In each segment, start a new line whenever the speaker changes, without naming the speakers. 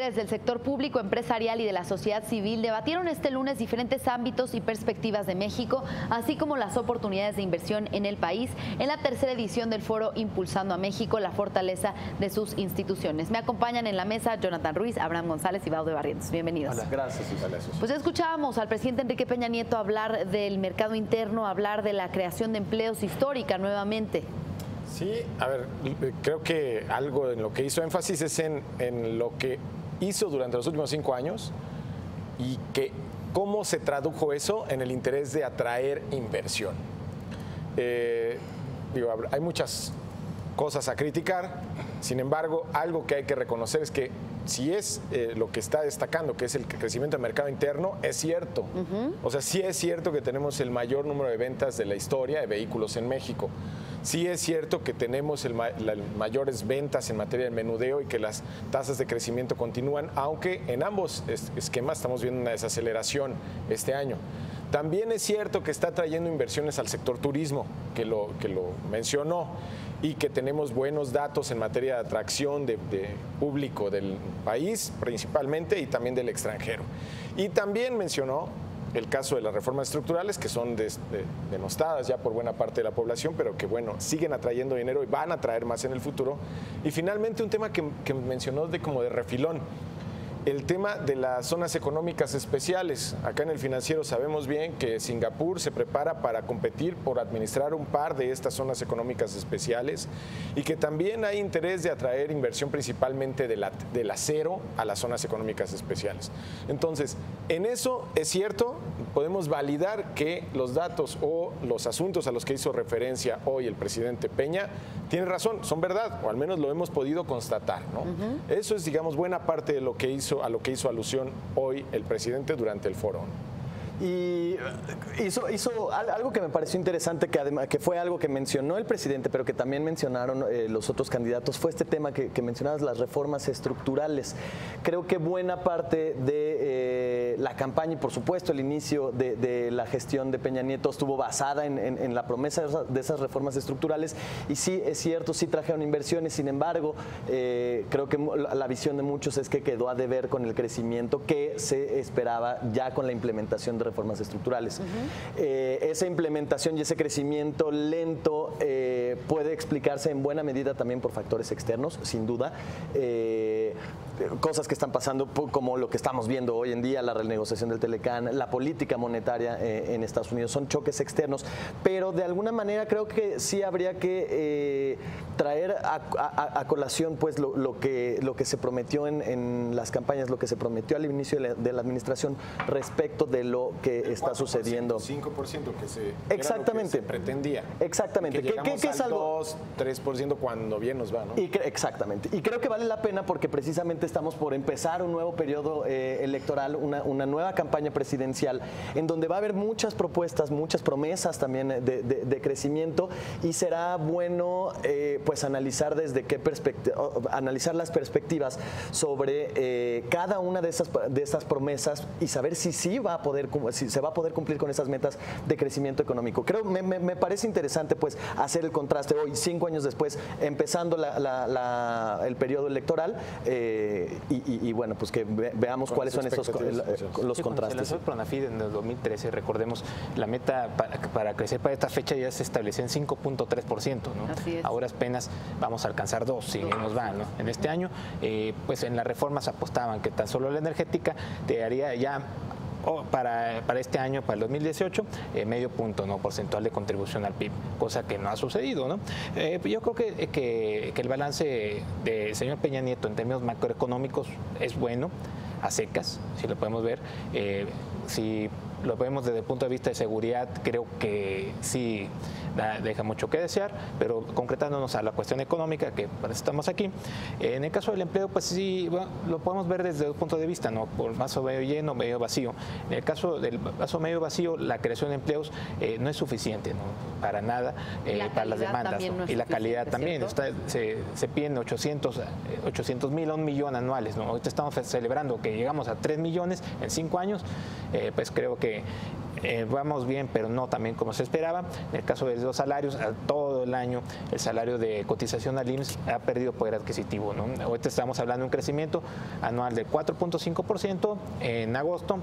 Líderes del sector público, empresarial y de la sociedad civil debatieron este lunes diferentes ámbitos y perspectivas de México, así como las oportunidades de inversión en el país en la tercera edición del foro Impulsando a México, la fortaleza de sus instituciones. Me acompañan en la mesa Jonathan Ruiz, Abraham González y Baudo Barrientos. Bienvenidos.
Hola, gracias, Susana.
Pues escuchábamos al presidente Enrique Peña Nieto hablar del mercado interno, hablar de la creación de empleos histórica nuevamente.
Sí, a ver, creo que algo en lo que hizo énfasis es en lo que hizo durante los últimos 5 años y que cómo se tradujo eso en el interés de atraer inversión. Hay muchas cosas a criticar, sin embargo, algo que hay que reconocer es que si es lo que está destacando, que es el crecimiento del mercado interno, es cierto. O sea, sí es cierto que tenemos el mayor número de ventas de la historia de vehículos en México. Sí es cierto que tenemos las mayores ventas en materia de menudeo y que las tasas de crecimiento continúan, aunque en ambos esquemas estamos viendo una desaceleración este año. También es cierto que está trayendo inversiones al sector turismo, que lo mencionó, y que tenemos buenos datos en materia de atracción de público del país principalmente y también del extranjero. Y también mencionó el caso de las reformas estructurales, que son denostadas ya por buena parte de la población, pero que bueno, siguen atrayendo dinero y van a traer más en el futuro. Y finalmente un tema que mencionó como de refilón, el tema de las zonas económicas especiales. Acá en el Financiero sabemos bien que Singapur se prepara para competir por administrar un par de estas zonas económicas especiales y que también hay interés de atraer inversión principalmente del acero a las zonas económicas especiales. Entonces, en eso es cierto, podemos validar que los datos o los asuntos a los que hizo referencia hoy el presidente Peña tiene razón, son verdad, o al menos lo hemos podido constatar, ¿no? Eso es, digamos, buena parte de lo que hizo alusión hoy el presidente durante el foro.
Y hizo algo que me pareció interesante, que fue algo que mencionó el presidente, pero que también mencionaron los otros candidatos, fue este tema que mencionabas, las reformas estructurales. Creo que buena parte de la campaña y por supuesto el inicio de la gestión de Peña Nieto estuvo basada en la promesa de esas reformas estructurales, y sí, es cierto, sí trajeron inversiones. Sin embargo, creo que la visión de muchos es que quedó a deber con el crecimiento que se esperaba ya con la implementación de reformas estructurales. Esa implementación y ese crecimiento lento puede explicarse en buena medida también por factores externos, sin duda. Cosas que están pasando como lo que estamos viendo hoy en día, la renegociación del Telecán, la política monetaria en Estados Unidos, son choques externos, pero de alguna manera creo que sí habría que traer a colación pues lo que se prometió en las campañas, lo que se prometió al inicio de la administración respecto de lo que está sucediendo.
5% que se
exactamente
que se pretendía.
Exactamente.
Que es algo 2, 3% cuando bien nos va, ¿no?
Exactamente. Y creo que vale la pena porque precisamente estamos por empezar un nuevo periodo electoral, una nueva campaña presidencial, en donde va a haber muchas propuestas, muchas promesas también de crecimiento, y será bueno pues analizar desde qué perspectiva, analizar las perspectivas sobre cada una de esas promesas y saber si se va a poder cumplir con esas metas de crecimiento económico. Creo, me parece interesante pues hacer el contraste hoy, 5 años después, empezando el periodo electoral, y bueno, pues que veamos cuáles son los contrastes.
Se lanzó el Pronafid en el 2013, recordemos, la meta para crecer para esta fecha ya se estableció en 5.3%, ¿no?
Así es.
Ahora apenas vamos a alcanzar 2, si bien nos va, ¿no? En este año, pues en las reformas apostaban que tan solo la energética te haría ya para este año, para el 2018, medio punto, ¿no?, porcentual de contribución al PIB, cosa que no ha sucedido, ¿no? Yo creo que el balance del señor Peña Nieto en términos macroeconómicos es bueno, a secas, si lo podemos ver. Si lo vemos desde el punto de vista de seguridad, creo que sí deja mucho que desear, pero concretándonos a la cuestión económica, que para eso estamos aquí, en el caso del empleo, pues sí, bueno, lo podemos ver desde un punto de vista, ¿no?, por vaso medio lleno, medio vacío. En el caso del vaso medio vacío, la creación de empleos no es suficiente, ¿no?, para nada, para las demandas, ¿no? Y la calidad también, se piden 800,000 a 1 millón anuales, ¿no? Ahorita estamos celebrando que llegamos a 3 millones en 5 años, pues creo que vamos bien, pero no también como se esperaba. En el caso de los salarios, todo el año el salario de cotización al IMSS ha perdido poder adquisitivo, ¿no? Ahorita estamos hablando de un crecimiento anual de 4.5% en agosto,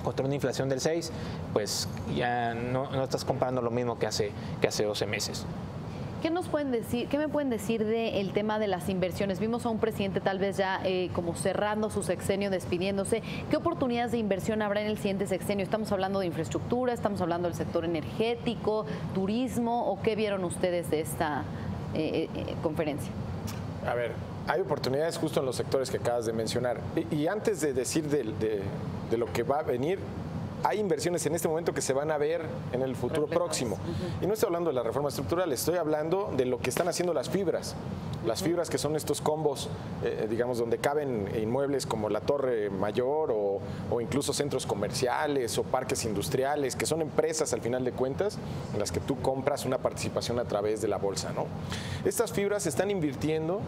contra una inflación del 6%, pues ya no estás comprando lo mismo que hace 12 meses.
¿Qué nos pueden decir? ¿Qué me pueden decir del tema de las inversiones? Vimos a un presidente tal vez ya como cerrando su sexenio, despidiéndose. ¿Qué oportunidades de inversión habrá en el siguiente sexenio? ¿Estamos hablando de infraestructura? ¿Estamos hablando del sector energético, turismo? ¿O qué vieron ustedes de esta conferencia?
A ver, hay oportunidades justo en los sectores que acabas de mencionar. Y antes de decir de lo que va a venir, hay inversiones en este momento que se van a ver en el futuro próximo. Y no estoy hablando de la reforma estructural, estoy hablando de lo que están haciendo las fibras. Las fibras, que son estos combos, digamos, donde caben inmuebles como la Torre Mayor o incluso centros comerciales o parques industriales, que son empresas al final de cuentas en las que tú compras una participación a través de la bolsa, ¿no? Estas fibras están invirtiendo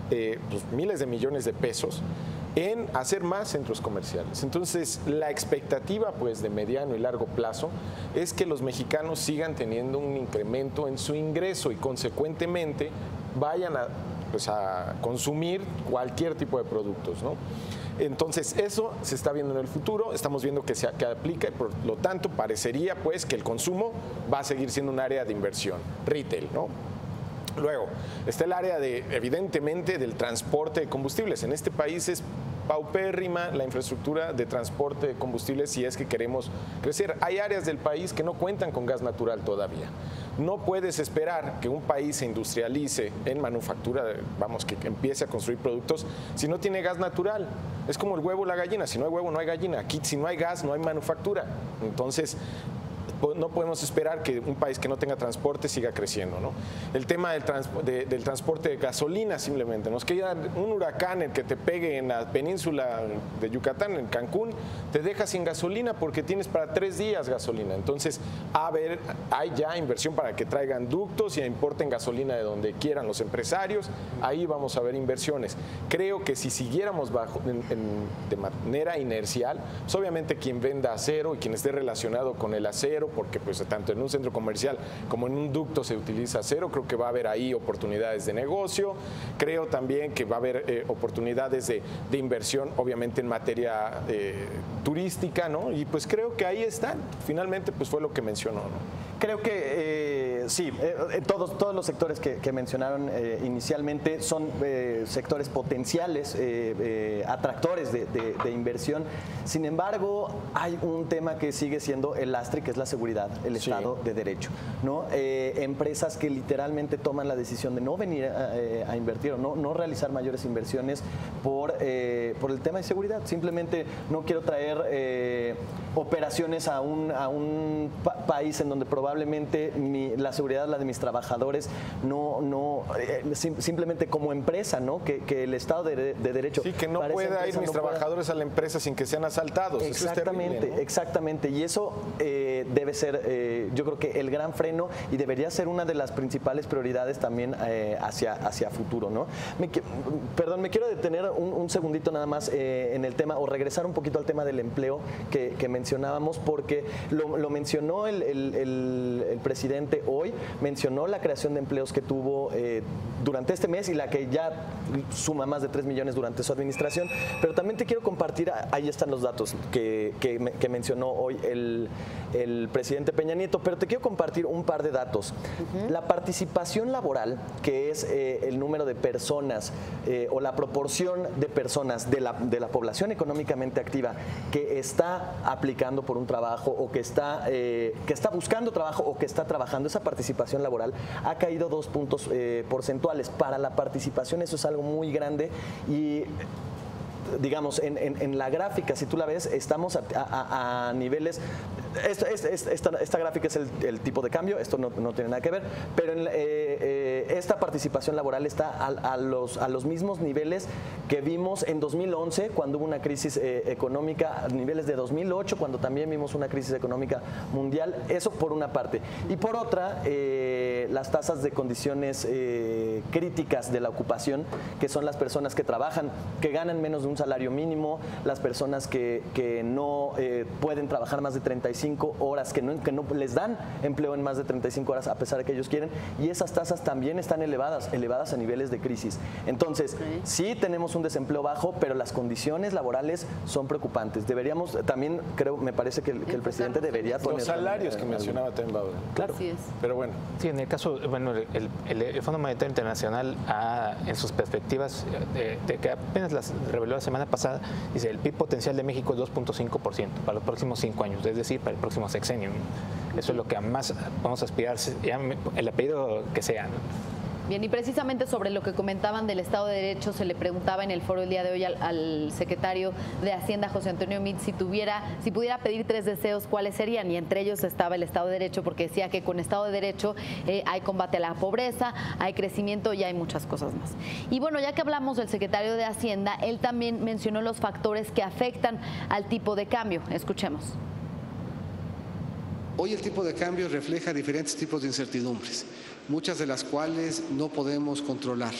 pues, miles de millones de pesos en hacer más centros comerciales. Entonces, la expectativa pues de mediano y largo plazo es que los mexicanos sigan teniendo un incremento en su ingreso y consecuentemente vayan a consumir cualquier tipo de productos, ¿no? Entonces, eso se está viendo en el futuro, estamos viendo que aplica y por lo tanto parecería pues que el consumo va a seguir siendo un área de inversión, retail, ¿no? Luego, está el área evidentemente, del transporte de combustibles. En este país es paupérrima la infraestructura de transporte de combustibles si es que queremos crecer. Hay áreas del país que no cuentan con gas natural todavía. No puedes esperar que un país se industrialice en manufactura, vamos, que empiece a construir productos si no tiene gas natural. Es como el huevo o la gallina. Si no hay huevo, no hay gallina. Aquí, si no hay gas, no hay manufactura. Entonces, no podemos esperar que un país que no tenga transporte siga creciendo, ¿no? El tema del transporte de gasolina simplemente. Nos queda un huracán el que te pegue en la península de Yucatán, en Cancún, te deja sin gasolina porque tienes para 3 días gasolina. Entonces, hay ya inversión para que traigan ductos y importen gasolina de donde quieran los empresarios. Ahí vamos a ver inversiones. Creo que si siguiéramos de manera inercial, pues obviamente quien venda acero y quien esté relacionado con el acero, porque pues tanto en un centro comercial como en un ducto se utiliza acero, creo que va a haber ahí oportunidades de negocio. Creo también que va a haber oportunidades de inversión, obviamente en materia turística, ¿no? Y pues creo que ahí están. Finalmente, pues fue lo que mencionó, ¿no?
Creo que sí, todos los sectores que mencionaron inicialmente son sectores potenciales, atractores de inversión. Sin embargo, hay un tema que sigue siendo el lastre, que es la seguridad, el Estado de Derecho, ¿no? Empresas que literalmente toman la decisión de no venir a invertir o no realizar mayores inversiones por el tema de seguridad. Simplemente no quiero traer operaciones a un país en donde probablemente la seguridad, la de mis trabajadores, simplemente como empresa, ¿no? Que el Estado de Derecho...
Sí, que no pueda ir mis trabajadores a la empresa sin que sean asaltados.
Exactamente, eso es terrible, ¿no? Exactamente. Y eso debe ser, yo creo que el gran freno y debería ser una de las principales prioridades también hacia futuro, ¿no? Perdón, me quiero detener un segundito nada más en el tema, o regresar un poquito al tema del empleo que mencionábamos, porque lo mencionó el presidente hoy, mencionó la creación de empleos que tuvo durante este mes y la que ya suma más de 3 millones durante su administración, pero también te quiero compartir, ahí están los datos que mencionó hoy el presidente Peña Nieto, pero te quiero compartir un par de datos. La participación laboral, que es el número de personas o la proporción de personas de la población económicamente activa que está aplicando por un trabajo o que está buscando trabajo o que está trabajando, esa participación laboral ha caído 2 puntos porcentuales. Para la participación eso es algo muy grande y digamos, en la gráfica, si tú la ves, estamos a niveles... Esta gráfica es el tipo de cambio, esto no tiene nada que ver, pero esta participación laboral está a los mismos niveles que vimos en 2011, cuando hubo una crisis económica, a niveles de 2008, cuando también vimos una crisis económica mundial. Eso por una parte. Y por otra, las tasas de condiciones críticas de la ocupación, que son las personas que trabajan, que ganan menos de un salario mínimo, las personas que no pueden trabajar más de 35 horas, que no les dan empleo en más de 35 horas a pesar de que ellos quieren, y esas tasas también están elevadas a niveles de crisis. Entonces, sí tenemos un desempleo bajo, pero las condiciones laborales son preocupantes. Deberíamos también, me parece que el presidente debería poner...
Los salarios que mencionaba también,
claro.
Así es.
Pero bueno.
Sí, en el caso, bueno, el Fondo Monetario Internacional en sus perspectivas de que apenas las reveló la semana pasada, dice el PIB potencial de México es 2.5% para los próximos 5 años, es decir, para el próximo sexenio. Eso es lo que más vamos a aspirar, el apellido que sea, ¿no?
Bien, y precisamente sobre lo que comentaban del Estado de Derecho, se le preguntaba en el foro el día de hoy al secretario de Hacienda, José Antonio Meade, si pudiera pedir 3 deseos, ¿cuáles serían? Y entre ellos estaba el Estado de Derecho, porque decía que con Estado de Derecho hay combate a la pobreza, hay crecimiento y hay muchas cosas más. Y bueno, ya que hablamos del secretario de Hacienda, él también mencionó los factores que afectan al tipo de cambio. Escuchemos.
Hoy el tipo de cambio refleja diferentes tipos de incertidumbres, muchas de las cuales no podemos controlar.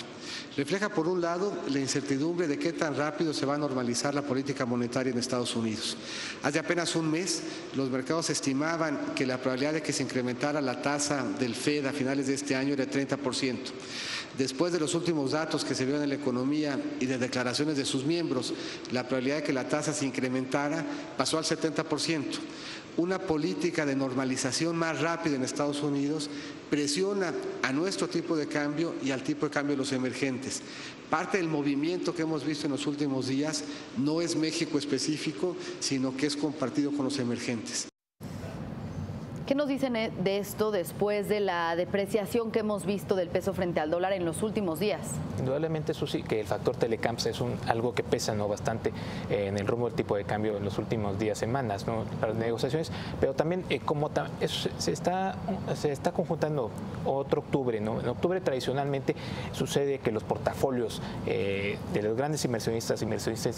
Refleja, por un lado, la incertidumbre de qué tan rápido se va a normalizar la política monetaria en Estados Unidos. Hace apenas un mes, los mercados estimaban que la probabilidad de que se incrementara la tasa del FED a finales de este año era de 30%. Después de los últimos datos que se vieron en la economía y de declaraciones de sus miembros, la probabilidad de que la tasa se incrementara pasó al 70%. Una política de normalización más rápida en Estados Unidos presiona a nuestro tipo de cambio y al tipo de cambio de los emergentes. Parte del movimiento que hemos visto en los últimos días no es México específico, sino que es compartido con los emergentes.
¿Qué nos dicen de esto después de la depreciación que hemos visto del peso frente al dólar en los últimos días?
Indudablemente, Susi, que el factor Telecamps es algo que pesa, ¿no?, bastante en el rumbo del tipo de cambio en los últimos días, semanas, ¿no?, para las negociaciones, pero también se está conjuntando otro octubre, ¿no? En octubre tradicionalmente sucede que los portafolios de los grandes inversionistas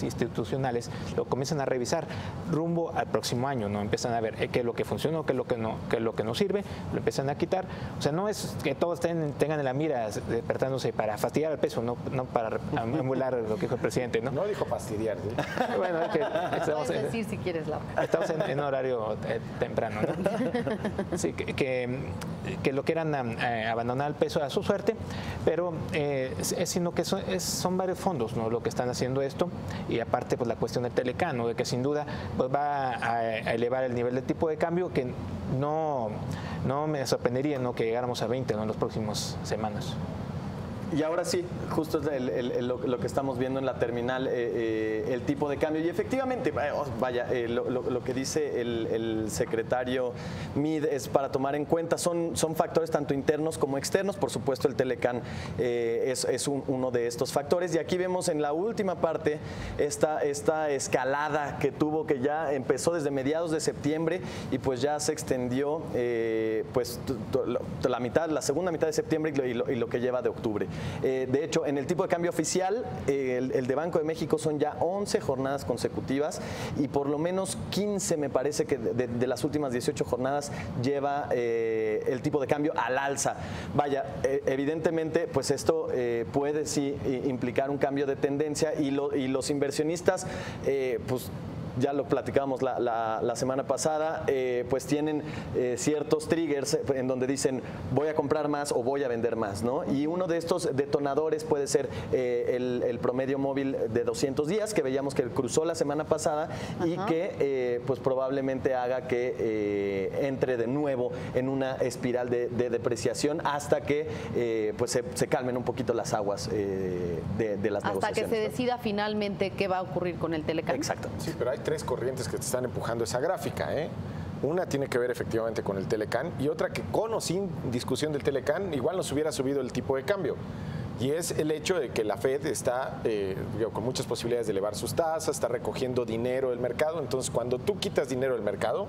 institucionales lo comienzan a revisar rumbo al próximo año, ¿no? Empiezan a ver qué es lo que funciona, qué es lo que no sirve, lo empiezan a quitar. O sea, no es que todos tengan en la mira despertándose para fastidiar al peso, no para emular lo que dijo el presidente, ¿no?
No dijo fastidiar, ¿sí?
Bueno, es que
puedes decir si quieres, Laura.
Estamos en horario temprano, ¿no? Sí, que lo quieran abandonar el peso a su suerte, pero sino que son varios fondos, ¿no?, lo que están haciendo esto, y aparte pues la cuestión del Telecán, ¿no?, de que sin duda pues va a elevar el nivel de tipo de cambio, que no me sorprendería, ¿no?, que llegáramos a 20, ¿no?, en las próximas semanas.
Y ahora sí, justo es lo que estamos viendo en la terminal, el tipo de cambio. Y efectivamente, vaya, lo que dice el secretario Meade es para tomar en cuenta. Son factores tanto internos como externos. Por supuesto, el Telecán es uno de estos factores. Y aquí vemos en la última parte esta escalada que tuvo, que ya empezó desde mediados de septiembre y pues ya se extendió pues la segunda mitad de septiembre y lo que lleva de octubre. De hecho, en el tipo de cambio oficial, el de Banco de México son ya 11 jornadas consecutivas y por lo menos 15, me parece que de las últimas 18 jornadas lleva el tipo de cambio al alza. Vaya, evidentemente, pues esto puede sí implicar un cambio de tendencia y los inversionistas, pues ya lo platicábamos la semana pasada, pues tienen ciertos triggers en donde dicen voy a comprar más o voy a vender más, ¿no? Y uno de estos detonadores puede ser el promedio móvil de 200 días que veíamos que cruzó la semana pasada. Ajá. Y que pues probablemente haga que entre de nuevo en una espiral de depreciación hasta que pues se calmen un poquito las aguas de las negociaciones.
Hasta que se decida finalmente qué va a ocurrir con el Telecán.
Exacto.
Sí, pero hay 3 corrientes que te están empujando esa gráfica, ¿eh? Una tiene que ver efectivamente con el Telecán y otra que con o sin discusión del Telecán igual nos hubiera subido el tipo de cambio. y es el hecho de que la Fed está con muchas posibilidades de elevar sus tasas, está recogiendo dinero del mercado. Entonces, cuando tú quitas dinero del mercado,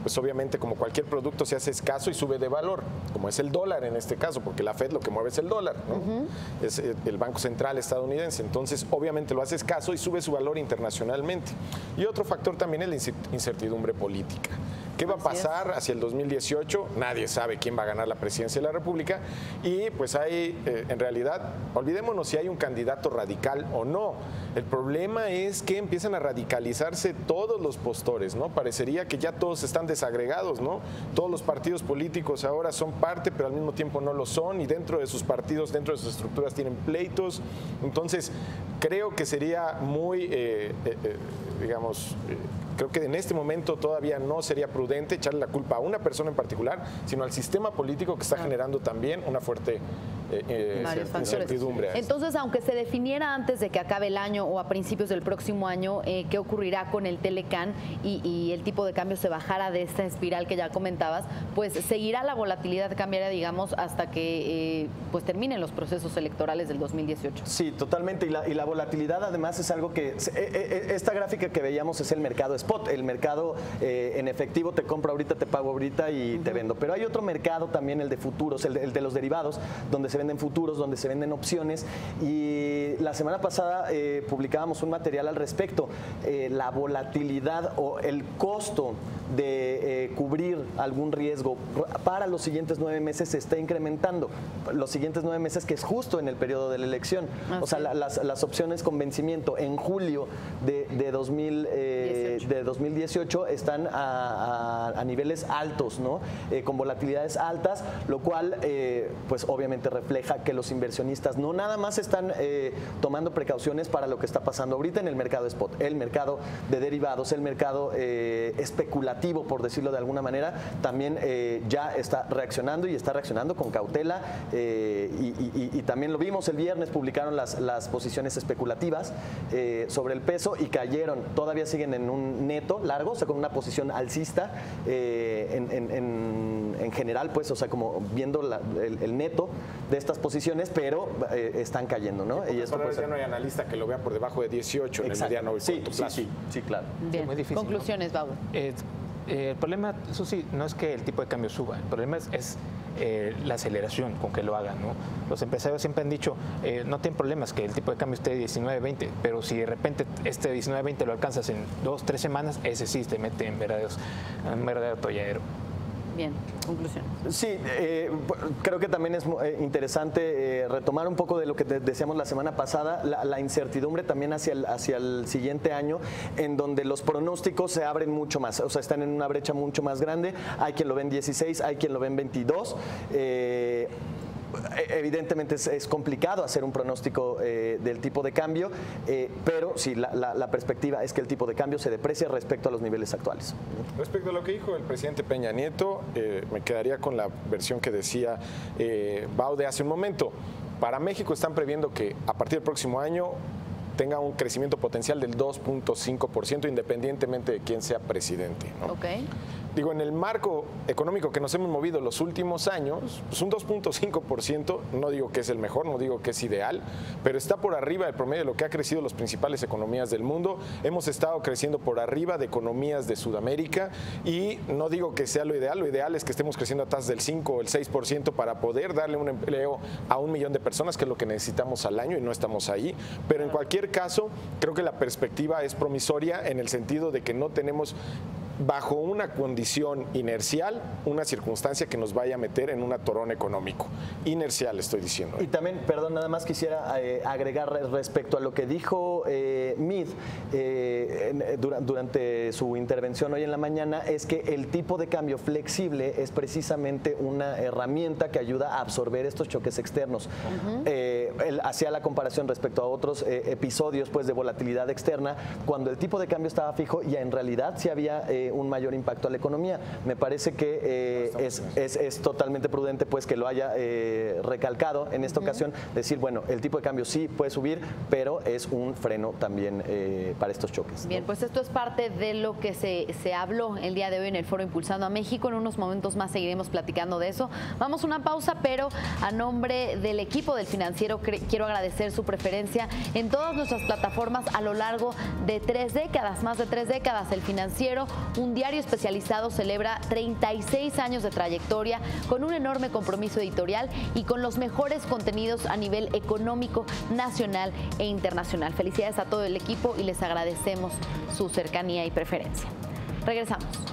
pues obviamente como cualquier producto se hace escaso y sube de valor, como es el dólar en este caso, porque la Fed lo que mueve es el dólar, ¿no? Es el Banco Central estadounidense. Entonces, obviamente lo hace escaso y sube su valor internacionalmente. Y otro factor también es la incertidumbre política. ¿Qué va a pasar hacia el 2018? Nadie sabe quién va a ganar la presidencia de la República y pues hay, en realidad, olvidémonos si hay un candidato radical o no. El problema es que empiezan a radicalizarse todos los postores, ¿no? Parecería que ya todos están desagregados, ¿no? Todos los partidos políticos ahora son parte, pero al mismo tiempo no lo son y dentro de sus partidos, dentro de sus estructuras tienen pleitos. Entonces, creo que sería muy, creo que en este momento todavía no sería prudente echarle la culpa a una persona en particular, sino al sistema político que está generando también una fuerte incertidumbre.
Entonces, aunque se definiera antes de que acabe el año o a principios del próximo año, ¿qué ocurrirá con el Telecán y el tipo de cambio se bajara de esta espiral que ya comentabas? Pues seguirá la volatilidad cambiaria, digamos, hasta que pues terminen los procesos electorales del 2018.
Sí, totalmente. Y la volatilidad además es algo que... esta gráfica que veíamos es el mercado spot. El mercado en efectivo, te compro ahorita, te pago ahorita y te vendo. Pero hay otro mercado también, el de futuros, el de los derivados, donde se venden futuros, donde se venden opciones. Y la semana pasada publicábamos un material al respecto. La volatilidad o el costo de cubrir algún riesgo para los siguientes 9 meses se está incrementando. Los siguientes 9 meses, que es justo en el periodo de la elección. O sea, las opciones con vencimiento en julio de 2018 están a niveles altos, ¿no? Con volatilidades altas, lo cual pues obviamente refleja que los inversionistas no nada más están tomando precauciones para lo que está pasando ahorita en el mercado spot, el mercado de derivados, el mercado especulativo, por decirlo de alguna manera, también ya está reaccionando y está reaccionando con cautela y también lo vimos el viernes, publicaron las posiciones especulativas sobre el peso y cayeron, todavía siguen en un neto largo, o sea, con una posición alcista en general, pues, o sea, como viendo el neto de estas posiciones, pero están cayendo, ¿no?
Y esto ya no hay analista que lo vea por debajo de 18 en el mediano y corto plazo.
Sí, claro.
Bien.
Es muy difícil,
conclusiones,
¿no?
Bau.
El problema, eso sí, no es que el tipo de cambio suba, el problema es la aceleración con que lo hagan, ¿no? Los empresarios siempre han dicho, no tienen problemas que el tipo de cambio esté 19-20, pero si de repente este 19-20 lo alcanzas en 2-3 semanas, ese sí te mete en un verdadero atolladero.
Bien, conclusión.
Sí, creo que también es interesante retomar un poco de lo que decíamos la semana pasada, la incertidumbre también hacia el siguiente año, en donde los pronósticos se abren mucho más, o sea, están en una brecha mucho más grande. Hay quien lo ve en 16, hay quien lo ve en 22. Evidentemente es complicado hacer un pronóstico del tipo de cambio, pero sí, la perspectiva es que el tipo de cambio se deprecia respecto a los niveles actuales.
Respecto a lo que dijo el presidente Peña Nieto, me quedaría con la versión que decía Bau de hace un momento. Para México están previendo que a partir del próximo año tenga un crecimiento potencial del 2.5% independientemente de quién sea presidente, ¿no?
Okay.
Digo, en el marco económico que nos hemos movido los últimos años, pues un 2.5%, no digo que es el mejor, no digo que es ideal, pero está por arriba del promedio de lo que ha crecido las principales economías del mundo. Hemos estado creciendo por arriba de economías de Sudamérica y no digo que sea lo ideal es que estemos creciendo a tasas del 5 o el 6% para poder darle un empleo a 1 millón de personas, que es lo que necesitamos al año y no estamos ahí. Pero en cualquier caso, creo que la perspectiva es promisoria en el sentido de que no tenemos bajo una condición inercial, una circunstancia que nos vaya a meter en un atorón económico. Inercial, estoy diciendo.
Y también, perdón, nada más quisiera agregar respecto a lo que dijo Mead durante su intervención hoy en la mañana, es que el tipo de cambio flexible es precisamente una herramienta que ayuda a absorber estos choques externos. Él hacía la comparación respecto a otros episodios pues, de volatilidad externa, cuando el tipo de cambio estaba fijo y en realidad sí había un mayor impacto a la economía. Me parece que es totalmente prudente pues que lo haya recalcado en esta ocasión, decir, bueno, el tipo de cambio sí puede subir, pero es un freno también para estos choques, ¿no?
Bien, pues esto es parte de lo que se habló el día de hoy en el foro Impulsando a México. En unos momentos más seguiremos platicando de eso. Vamos a una pausa, pero a nombre del equipo del Financiero quiero agradecer su preferencia en todas nuestras plataformas a lo largo de 3 décadas, más de 3 décadas. El Financiero, un diario especializado, celebra 36 años de trayectoria con un enorme compromiso editorial y con los mejores contenidos a nivel económico, nacional e internacional. Felicidades a todo el equipo y les agradecemos su cercanía y preferencia. Regresamos.